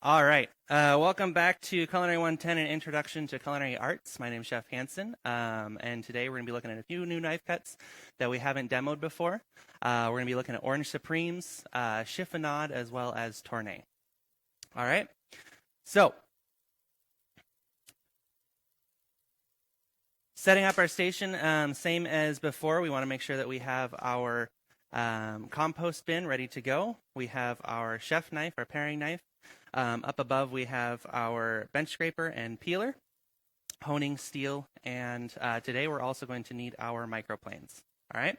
All right. Welcome back to Culinary 110, an introduction to culinary arts. My name is Chef Hansen, and today we're going to be looking at a few new knife cuts that we haven't demoed before. We're going to be looking at Orange Supremes, Chiffonade, as well as Tourne. All right. So, setting up our station, same as before. We want to make sure that we have our compost bin ready to go. We have our chef knife, our paring knife. Up above, we have our bench scraper and peeler, honing steel, and today we're also going to need our microplanes. All right.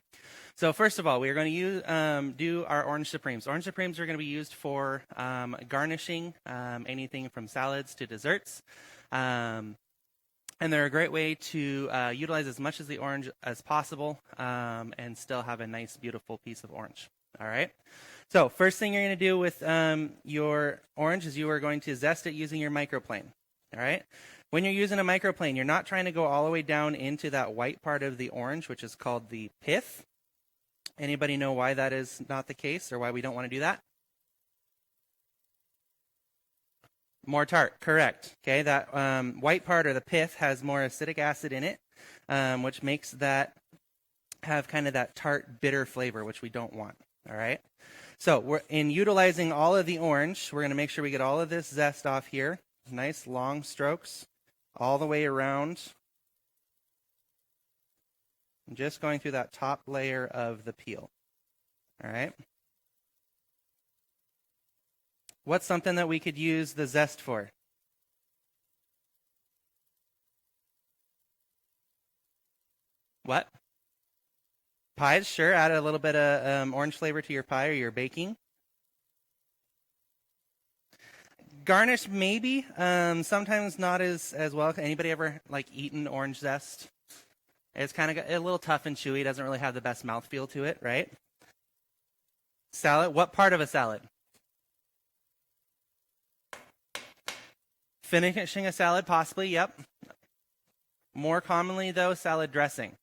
So first of all, we are going to do our Orange Supremes. Orange Supremes are going to be used for garnishing anything from salads to desserts. And they're a great way to utilize as much of the orange as possible and still have a nice, beautiful piece of orange. All right. So first thing you're going to do with your orange is you are going to zest it using your microplane. All right. When you're using a microplane, you're not trying to go all the way down into that white part of the orange, which is called the pith. Anybody know why that is not the case or why we don't want to do that? More tart, correct. Okay, that white part or the pith has more acidic acid in it, which makes that have kind of that tart, bitter flavor, which we don't want. All right. So we're in utilizing all of the orange. We're going to make sure we get all of this zest off here. Nice long strokes all the way around. I'm just going through that top layer of the peel. All right. What's something that we could use the zest for? What? Pies, sure. Add a little bit of orange flavor to your pie or your baking. Garnish, maybe. Sometimes not as well. Anybody ever eaten orange zest? It's kind of a little tough and chewy. Doesn't really have the best mouthfeel to it, right? Salad. What part of a salad? Finishing a salad, possibly. Yep. More commonly, though, salad dressing.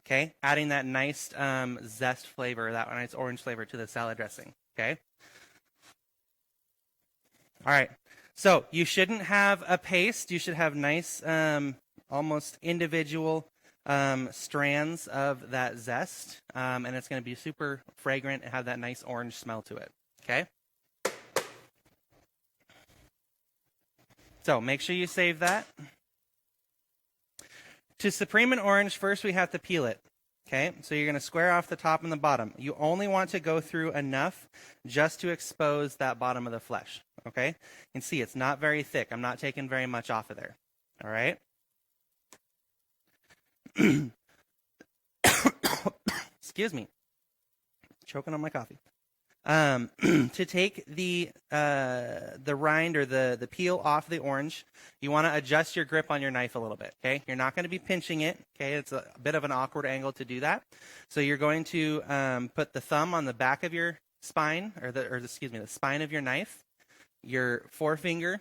Okay, adding that nice zest flavor, that nice orange flavor to the salad dressing. Okay. All right. So you shouldn't have a paste. You should have nice, almost individual strands of that zest, and it's going to be super fragrant and have that nice orange smell to it. Okay. So make sure you save that. To supreme an orange, first we have to peel it. Okay, so you're going to square off the top and the bottom. You only want to go through enough just to expose that bottom of the flesh. Okay, you can see it's not very thick. I'm not taking very much off of there. All right. Excuse me. Choking on my coffee. To take the rind or the peel off the orange, you want to adjust your grip on your knife a little bit. Okay, you're not going to be pinching it. Okay, it's a bit of an awkward angle to do that. So you're going to put the thumb on the back of your spine, the spine of your knife, your forefinger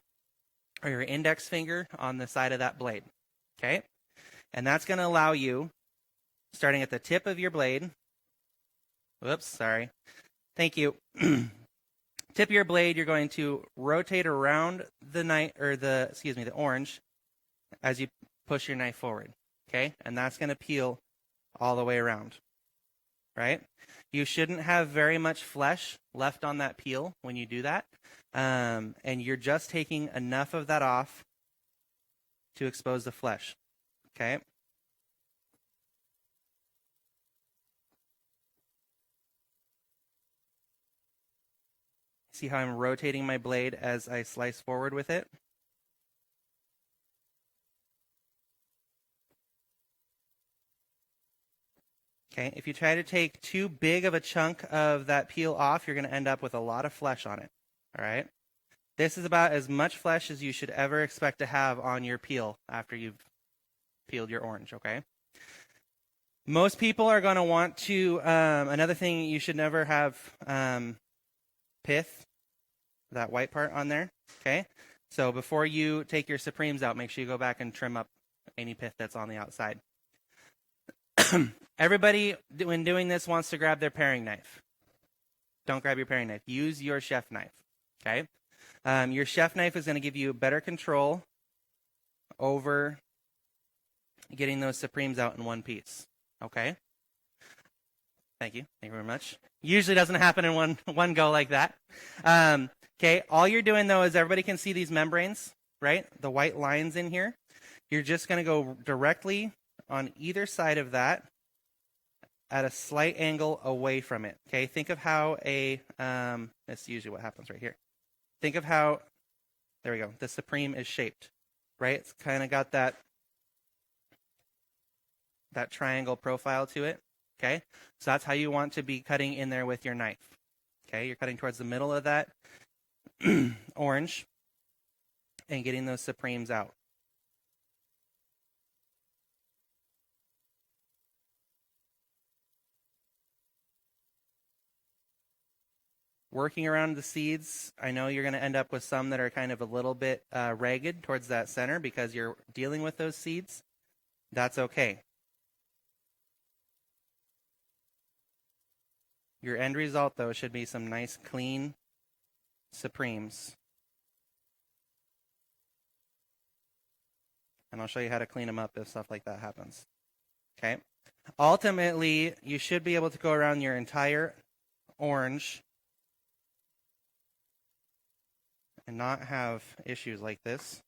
or your index finger on the side of that blade. Okay, and that's going to allow you, starting at the tip of your blade. Whoops, sorry. Thank you. Tip of your blade, you're going to rotate around the knife or the orange as you push your knife forward. Okay? And that's going to peel all the way around. Right? You shouldn't have very much flesh left on that peel when you do that. And you're just taking enough of that off to expose the flesh. Okay? See how I'm rotating my blade as I slice forward with it? Okay, if you try to take too big of a chunk of that peel off, you're going to end up with a lot of flesh on it. All right? This is about as much flesh as you should ever expect to have on your peel after you've peeled your orange, okay? Most people are going to want to, another thing, you should never have pith, that white part on there, okay? So before you take your Supremes out, make sure you go back and trim up any pith that's on the outside. Everybody, when doing this, wants to grab their paring knife. Don't grab your paring knife. Use your chef knife, okay? Your chef knife is going to give you better control over getting those supremes out in one piece. Okay? Thank you. Thank you very much. Usually doesn't happen in one go like that. Okay, all you're doing, though, is everybody can see these membranes, right? The white lines in here. You're just going to go directly on either side of that at a slight angle away from it. Okay, think of how that's usually what happens right here. Think of how, there we go, the supreme is shaped, right? It's kind of got that triangle profile to it. Okay, so that's how you want to be cutting in there with your knife. Okay, you're cutting towards the middle of that orange and getting those supremes out. Working around the seeds, I know you're going to end up with some that are kind of a little bit ragged towards that center because you're dealing with those seeds. That's okay. Your end result, though, should be some nice, clean supremes. And I'll show you how to clean them up if stuff like that happens. Okay. Ultimately, you should be able to go around your entire orange and not have issues like this.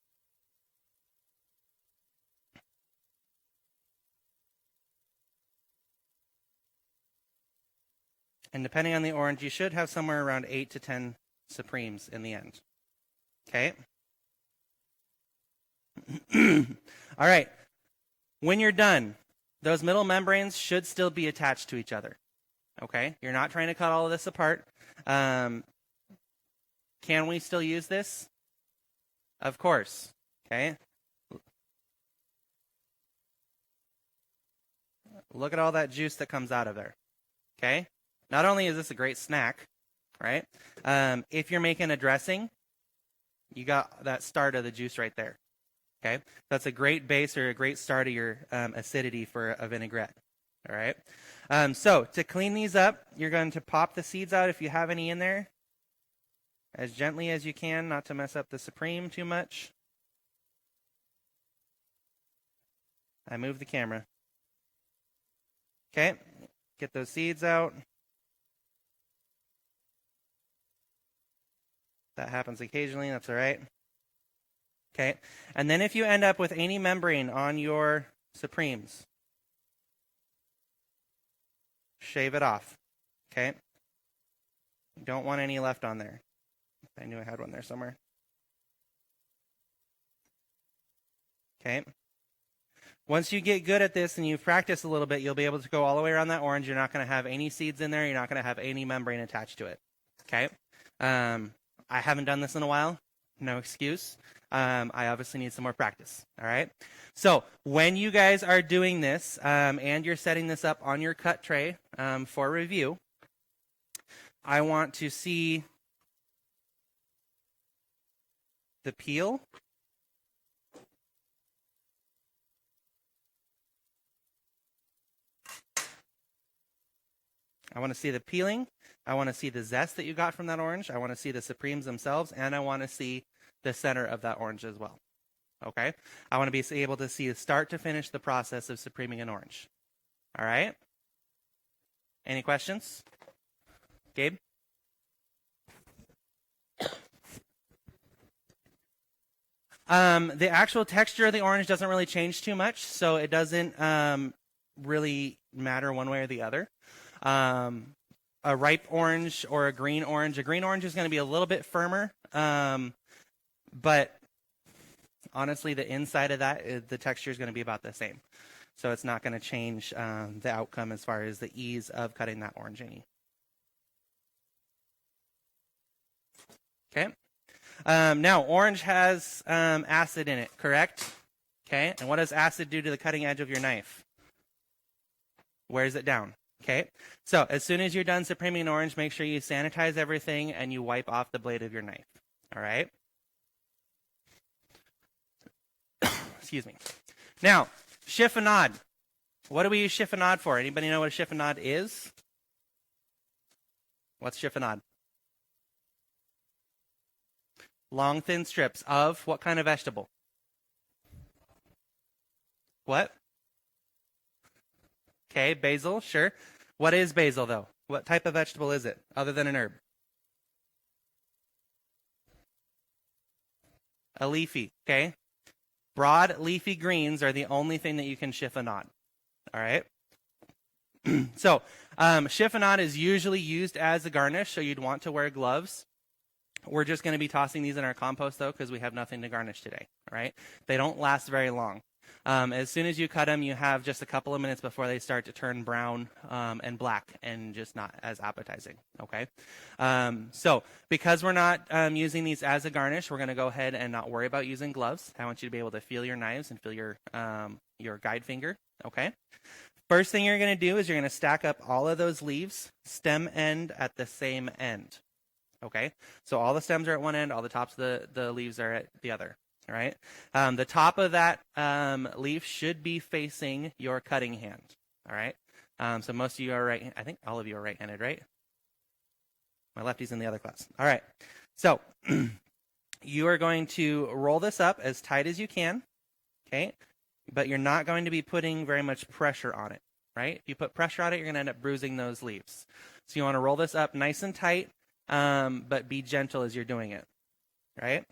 And depending on the orange, you should have somewhere around 8 to 10 supremes in the end. Okay? All right. When you're done, those middle membranes should still be attached to each other. Okay? You're not trying to cut all of this apart. Can we still use this? Of course. Okay? Look at all that juice that comes out of there. Okay? Not only is this a great snack, right? If you're making a dressing, you got that start of the juice right there. Okay? That's a great base or a great start of your acidity for a vinaigrette. All right? So to clean these up, you're going to pop the seeds out if you have any in there as gently as you can, not to mess up the supreme too much. I moved the camera. Okay? Get those seeds out. That happens occasionally, that's all right. Okay, and then if you end up with any membrane on your supremes, shave it off. Okay? You don't want any left on there. I knew I had one there somewhere. Okay? Once you get good at this and you've practiced a little bit, you'll be able to go all the way around that orange. You're not going to have any seeds in there. You're not going to have any membrane attached to it. Okay? I haven't done this in a while. No excuse. I obviously need some more practice. All right? So when you guys are doing this and you're setting this up on your cut tray for review, I want to see the peel. I want to see the peeling. I want to see the zest that you got from that orange. I want to see the supremes themselves, and I want to see the center of that orange as well. Okay? I want to be able to see the start to finish the process of supreming an orange. All right? Any questions? Gabe? The actual texture of the orange doesn't really change too much, so it doesn't really matter one way or the other. A ripe orange or a green orange is going to be a little bit firmer, but honestly, the inside of that, the texture is going to be about the same. So it's not going to change the outcome as far as the ease of cutting that orange any. Okay. Now, orange has acid in it, correct? Okay. And what does acid do to the cutting edge of your knife? Wears it down. Okay. So as soon as you're done supreming an orange, make sure you sanitize everything and you wipe off the blade of your knife. All right. Excuse me. Now, chiffonade. What do we use chiffonade for? Anybody know what a chiffonade is? What's chiffonade? Long, thin strips of what kind of vegetable? What? Okay, basil, sure. What is basil, though? What type of vegetable is it, other than an herb? A leafy, okay? Broad leafy greens are the only thing that you can chiffonade, all right? So, chiffonade is usually used as a garnish, so you'd want to wear gloves. We're just going to be tossing these in our compost, though, because we have nothing to garnish today, all right? They don't last very long. As soon as you cut them, you have just a couple of minutes before they start to turn brown and black and just not as appetizing, okay? So because we're not using these as a garnish, we're going to go ahead and not worry about using gloves. I want you to be able to feel your knives and feel your guide finger, okay? First thing you're going to do is you're going to stack up all of those leaves, stem end at the same end, okay? So all the stems are at one end, all the tops of the leaves are at the other. All right. The top of that leaf should be facing your cutting hand. All right. So most of you are right. I think all of you are right-handed, right? My lefty's in the other class. All right. So you are going to roll this up as tight as you can. Okay. But you're not going to be putting very much pressure on it. Right. If you put pressure on it, you're going to end up bruising those leaves. So you want to roll this up nice and tight, but be gentle as you're doing it. Right.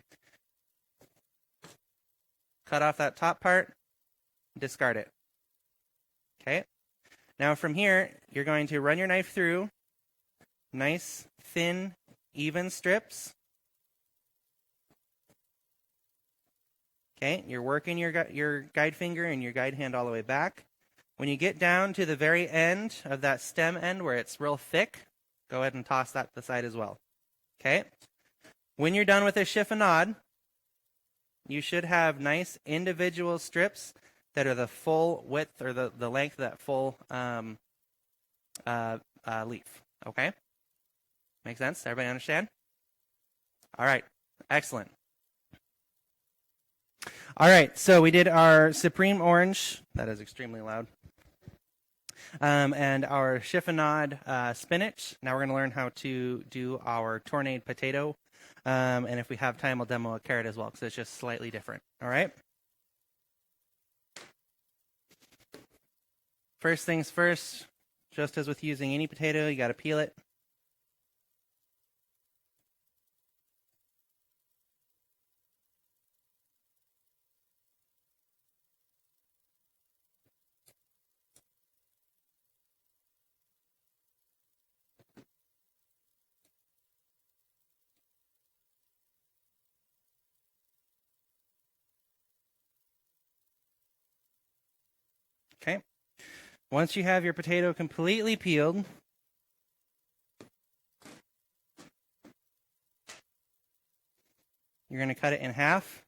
Cut off that top part, discard it. Okay. Now from here, you're going to run your knife through nice, thin, even strips. Okay. You're working your guide finger and your guide hand all the way back. When you get down to the very end of that stem end where it's real thick, go ahead and toss that to the side as well. Okay. When you're done with a chiffonade, you should have nice individual strips that are the full width or the length of that full leaf. Okay? Make sense? Everybody understand? All right. Excellent. All right. So we did our Supreme Orange. That is extremely loud. And our chiffonade spinach. Now we're going to learn how to do our Tourne potato. And if we have time, we'll demo a carrot as well, because it's just slightly different. All right? First things first, just as with using any potato, you got to peel it. Okay. Once you have your potato completely peeled, you're going to cut it in half,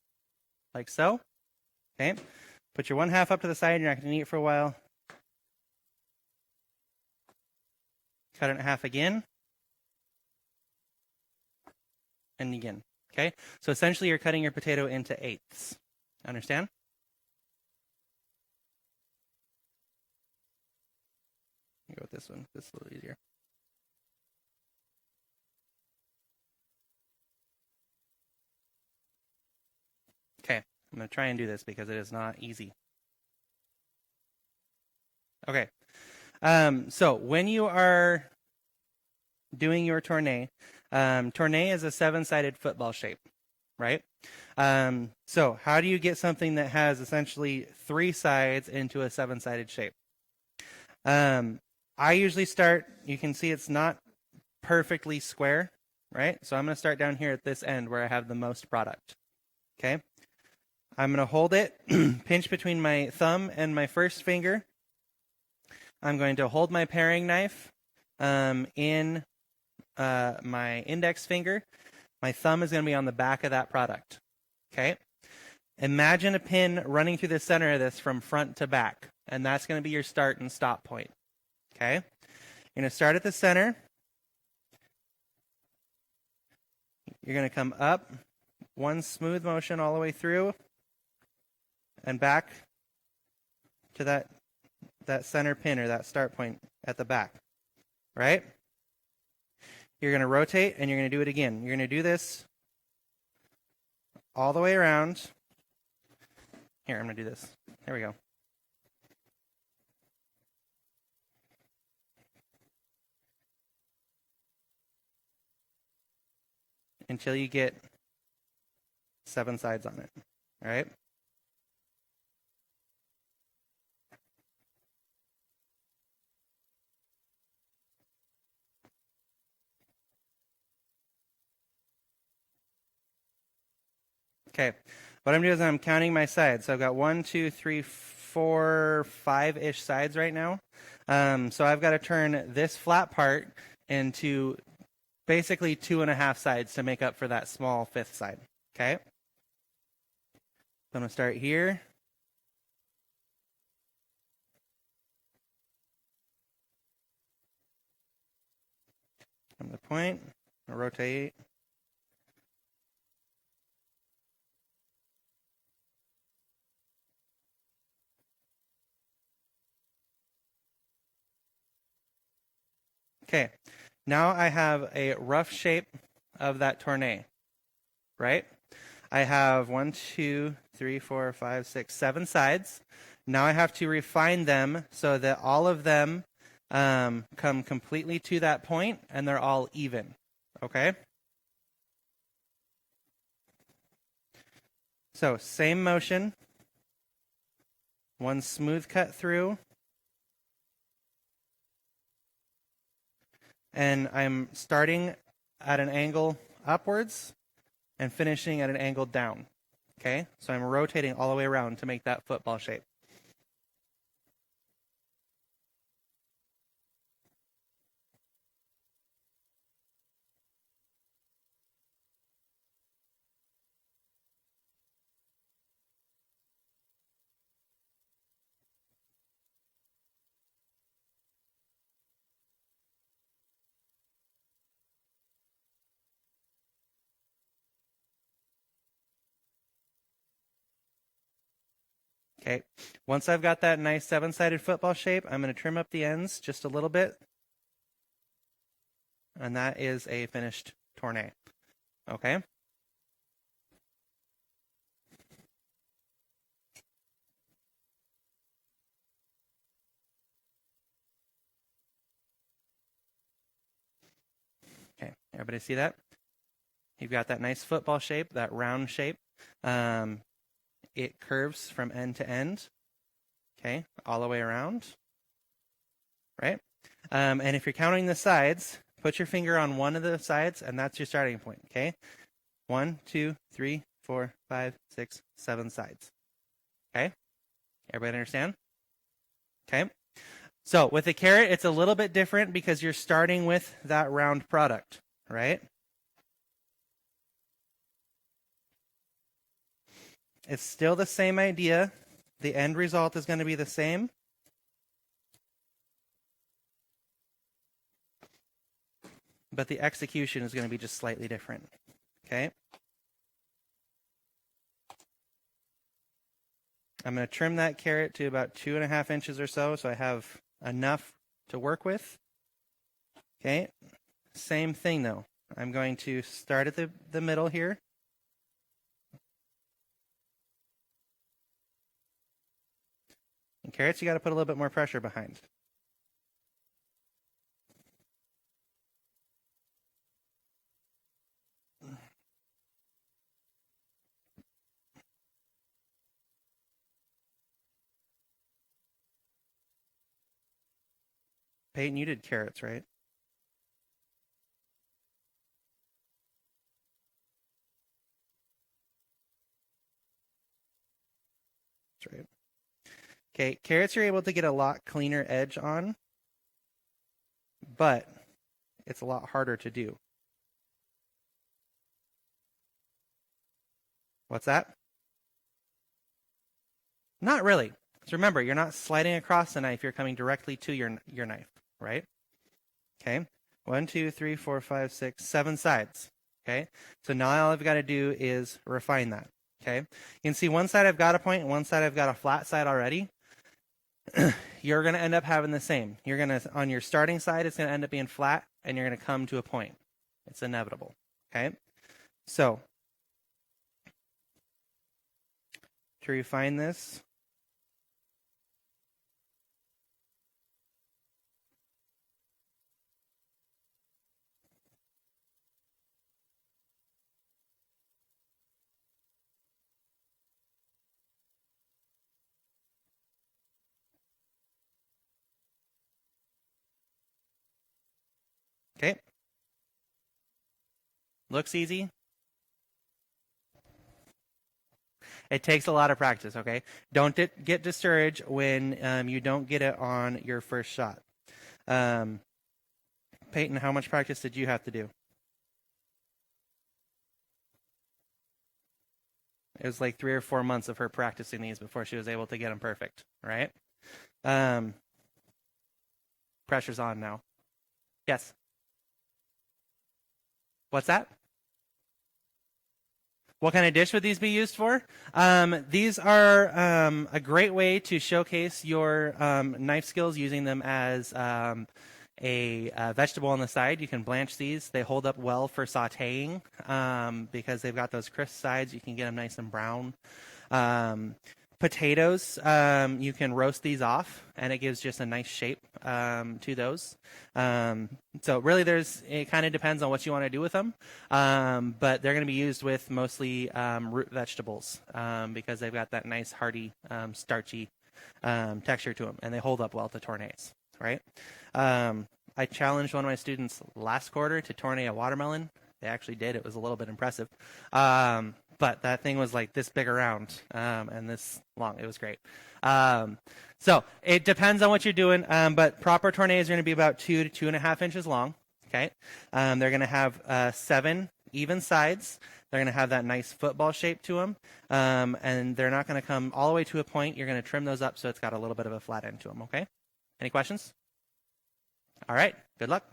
like so. Okay. Put your one half up to the side. You're not going to eat it for a while. Cut it in half again. And again. Okay. So essentially, you're cutting your potato into eighths. Understand? Go with this one. This is a little easier. Okay, I'm going to try and do this because it is not easy. Okay, so when you are doing your tourne, tourne is a 7-sided football shape, right? So how do you get something that has essentially 3 sides into a 7-sided shape? I usually start, you can see it's not perfectly square, right? So I'm going to start down here at this end where I have the most product, okay? I'm going to hold it, pinch between my thumb and my first finger. I'm going to hold my paring knife in my index finger. My thumb is going to be on the back of that product, okay? Imagine a pin running through the center of this from front to back, and that's going to be your start and stop point. Okay, you're going to start at the center. You're going to come up, one smooth motion all the way through, and back to that center pin or that start point at the back, right? You're going to rotate, and you're going to do it again. You're going to do this all the way around. Here, I'm going to do this. There we go. Until you get 7 sides on it. All right? Okay. What I'm doing is I'm counting my sides. So I've got 1, 2, 3, 4, 5-ish sides right now. So I've got to turn this flat part into basically 2.5 sides to make up for that small 5th side. Okay? So I'm going to start here. From the point, I'll rotate. Okay, now I have a rough shape of that tourne, right? I have 1, 2, 3, 4, 5, 6, 7 sides. Now I have to refine them so that all of them come completely to that point and they're all even, okay? So same motion, one smooth cut through, and I'm starting at an angle upwards and finishing at an angle down. Okay, so I'm rotating all the way around to make that football shape. Okay, once I've got that nice 7-sided football shape, I'm going to trim up the ends just a little bit. And that is a finished tourne. Okay? Okay, everybody see that? You've got that nice football shape, that round shape. It curves from end to end. Okay, all the way around. Right? And if you're counting the sides, put your finger on one of the sides, and that's your starting point. Okay? 1, 2, 3, 4, 5, 6, 7 sides. Okay? Everybody understand? Okay? So with the carrot, it's a little bit different because you're starting with that round product, right? It's still the same idea. The end result is going to be the same. But the execution is going to be just slightly different. Okay? I'm going to trim that carrot to about 2.5 inches or so I have enough to work with. Okay? Same thing though. I'm going to start at the middle here. And carrots, you got to put a little bit more pressure behind. Peyton, you did carrots, right? That's right. Okay, carrots you're able to get a lot cleaner edge on, but it's a lot harder to do. What's that? Not really. So remember, you're not sliding across the knife, you're coming directly to your knife, right? Okay. 1, 2, 3, 4, 5, 6, 7 sides. Okay. So now all I've got to do is refine that. Okay. You can see one side I've got a point and one side I've got a flat side already. You're going to end up having the same. You're going to, on your starting side, it's going to end up being flat and you're going to come to a point. It's inevitable. Okay. So to refine this. Okay. Looks easy. It takes a lot of practice, okay? Don't get discouraged when you don't get it on your first shot. Peyton, how much practice did you have to do? It was like 3 or 4 months of her practicing these before she was able to get them perfect, right? Pressure's on now. Yes. What's that? What kind of dish would these be used for? These are a great way to showcase your knife skills using them as a vegetable on the side. You can blanch these. They hold up well for sauteing because they've got those crisp sides. You can get them nice and brown. Potatoes, you can roast these off, and it gives just a nice shape to those. So really, it kind of depends on what you want to do with them, but they're going to be used with mostly root vegetables because they've got that nice, hearty, starchy texture to them, and they hold up well to tournes, right? I challenged one of my students last quarter to tourne a watermelon. They actually did. It was a little bit impressive. But that thing was like this big around and this long. It was great. So it depends on what you're doing, but proper tournes are going to be about 2 to 2.5 inches long. Okay, they're going to have 7 even sides. They're going to have that nice football shape to them, and they're not going to come all the way to a point. You're going to trim those up so it's got a little bit of a flat end to them. Okay. Any questions? All right. Good luck.